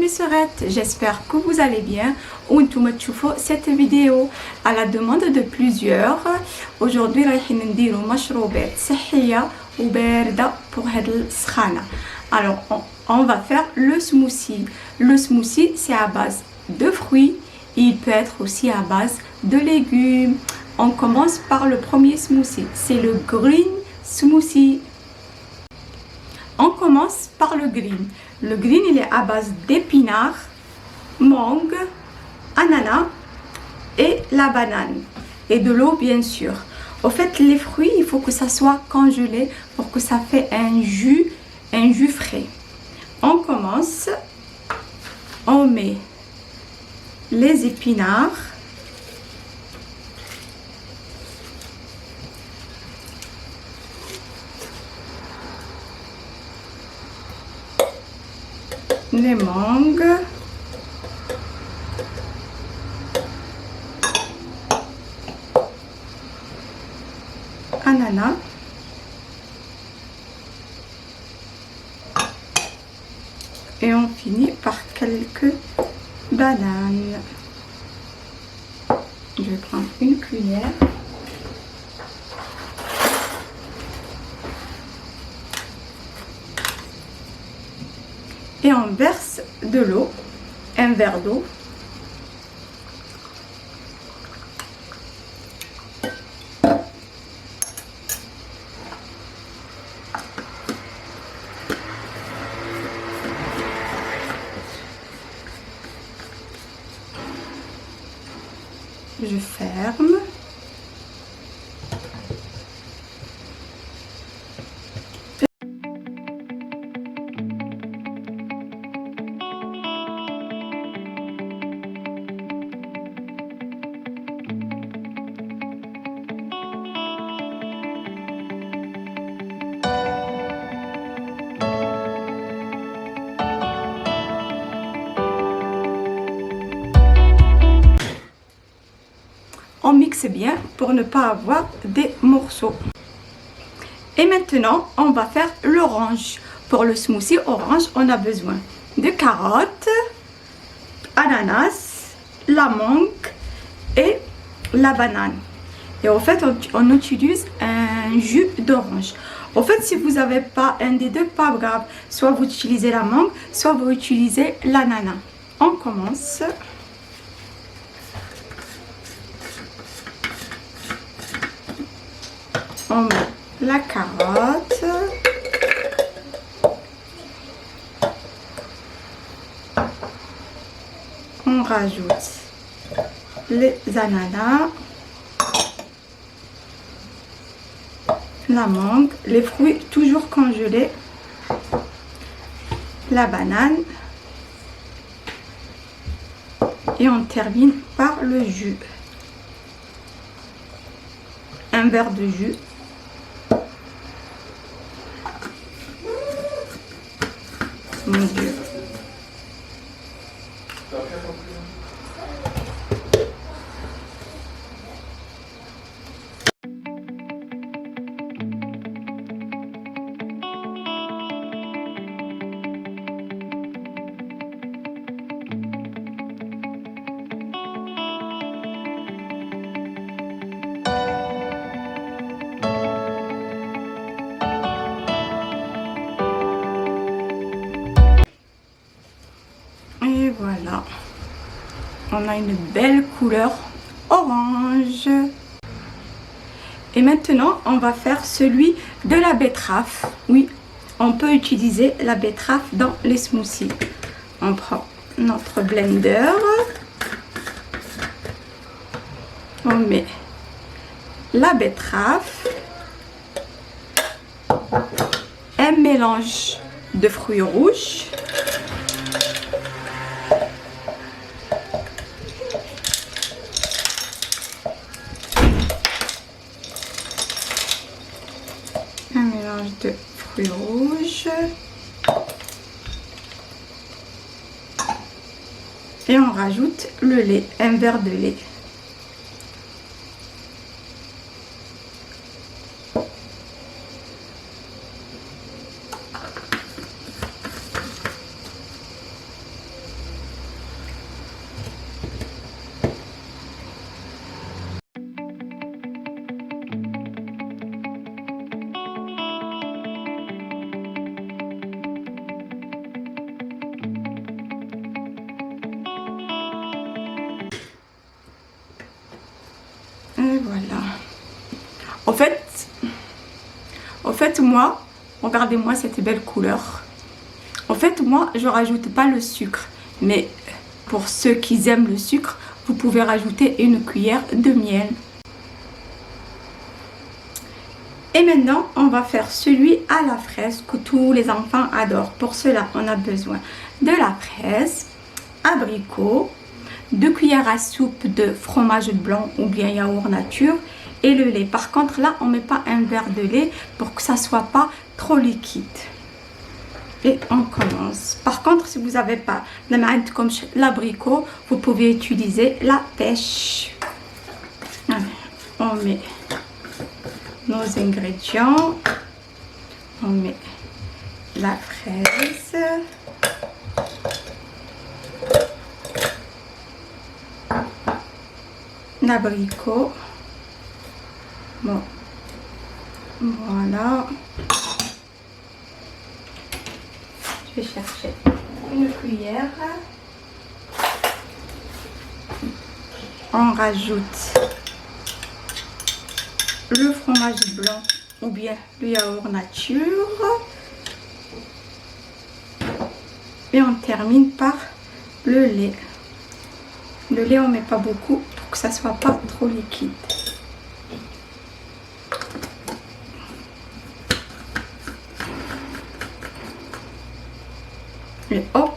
mes sœurettes, j'espère que vous allez bien. وانتم تشوفوا cette vidéo à la demande de plusieurs. Aujourd'hui رايحين نديرو مشروبات صحية وباردة pour هاد السخانة. Alors on va faire le smoothie. Le smoothie c'est à base de fruits. Il peut être aussi à base de légumes. On commence par le premier smoothie, c'est le green smoothie. On commence par le green. Le green, il est à base d'épinards, mangue, ananas et la banane. Et de l'eau, bien sûr. Au fait, les fruits, il faut que ça soit congelé pour que ça fait un jus frais. On commence. On met les épinards. Les mangues, ananas, et on finit par quelques bananes. Je vais prendre une cuillère. Et on verse de l'eau, un verre d'eau. Je ferme. On mixe bien pour ne pas avoir des morceaux. Et maintenant, on va faire l'orange. Pour le smoothie orange, on a besoin de carottes, ananas, la mangue et la banane. Et en fait, on utilise un jus d'orange. En fait, si vous n'avez pas un des deux, pas grave. Soit vous utilisez la mangue, soit vous utilisez l'ananas. On commence. On met la carotte, on rajoute les ananas, la mangue, les fruits toujours congelés, la banane et on termine par le jus. Un verre de jus. Mon Dieu. Et voilà, on a une belle couleur orange. Et maintenant, on va faire celui de la betterave. Oui, on peut utiliser la betterave dans les smoothies. On prend notre blender. On met la betterave. Un mélange de fruits rouges. De fruits rouges et on rajoute le lait, un verre de lait. Et voilà. En fait, moi, regardez-moi cette belle couleur. En fait, moi, je rajoute pas le sucre. Mais pour ceux qui aiment le sucre, vous pouvez rajouter une cuillère de miel. Et maintenant, on va faire celui à la fraise que tous les enfants adorent. Pour cela, on a besoin de la fraise, abricot, 2 cuillères à soupe de fromage blanc ou bien yaourt nature et le lait. Par contre, là, on ne met pas un verre de lait pour que ça ne soit pas trop liquide. Et on commence. Par contre, si vous n'avez pas comme l'abricot, vous pouvez utiliser la pêche. Allez, on met nos ingrédients. On met la fraise. L'abricot. Bon. Voilà. Je vais chercher une cuillère. On rajoute le fromage blanc ou bien le yaourt nature. Et on termine par le lait. Le lait, on ne met pas beaucoup pour que ça soit pas trop liquide. Et hop.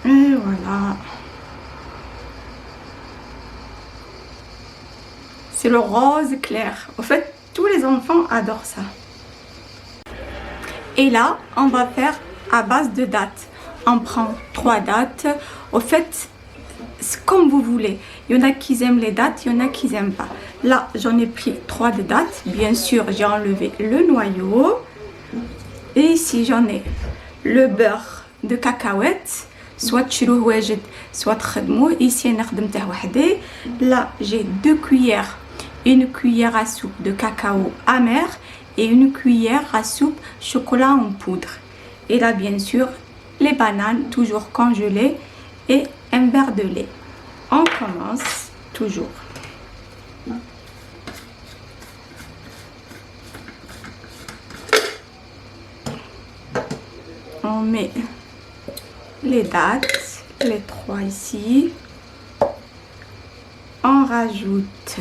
Et voilà. C'est le rose clair. En fait, tous les enfants adorent ça. Et là, on va faire à base de dattes. On prend 3 dattes. En fait, c'est comme vous voulez. Il y en a qui aiment les dattes, il y en a qui n'aiment pas. Là, j'en ai pris 3 de dattes. Bien sûr, j'ai enlevé le noyau. Et ici, j'en ai le beurre de cacahuète. Soit تشروه واجد soit تخدموه. Ici انا خدمته وحدي. Là j'ai 2 cuillères, une cuillère à soupe de cacao amer et une cuillère à soupe chocolat en poudre. Et là bien sûr les bananes toujours congelées et un verre de lait. On commence toujours. On met les dattes, les 3 ici. On rajoute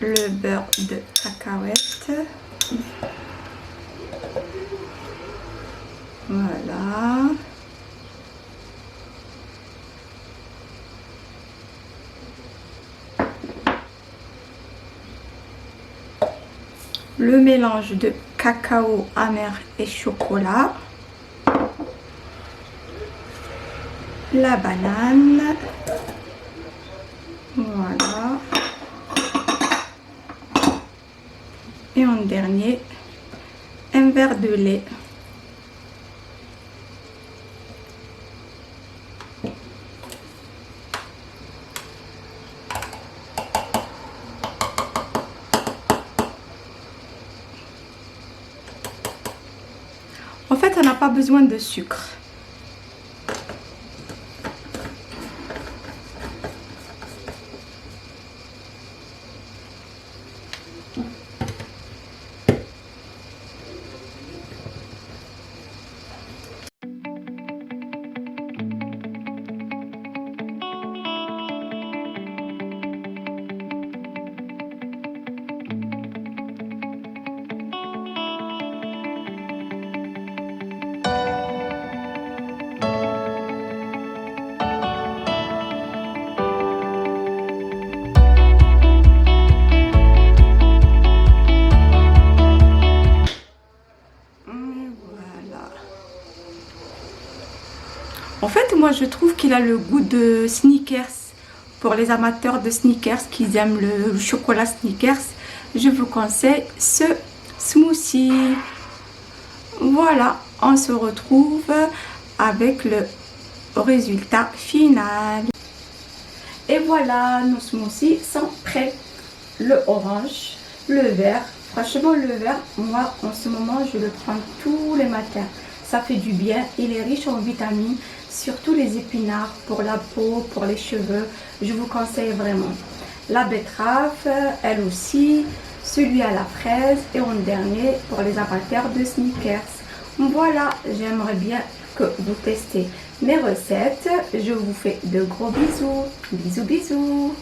le beurre de cacahuète. Voilà. Le mélange de cacao amer et chocolat. La banane. Voilà. Et en dernier, un verre de lait. En fait, on n'a pas besoin de sucre. En fait, moi, je trouve qu'il a le goût de Snickers. Pour les amateurs de Snickers qui aiment le chocolat Snickers, je vous conseille ce smoothie. Voilà, on se retrouve avec le résultat final. Et voilà, nos smoothies sont prêts. Le orange, le vert. Franchement, le vert, moi, en ce moment, je le prends tous les matins. Ça fait du bien. Il est riche en vitamines, surtout les épinards pour la peau, pour les cheveux. Je vous conseille vraiment. La betterave, elle aussi. Celui à la fraise. Et en dernier, pour les amateurs de Snickers. Voilà, j'aimerais bien que vous testez mes recettes. Je vous fais de gros bisous. Bisous, bisous.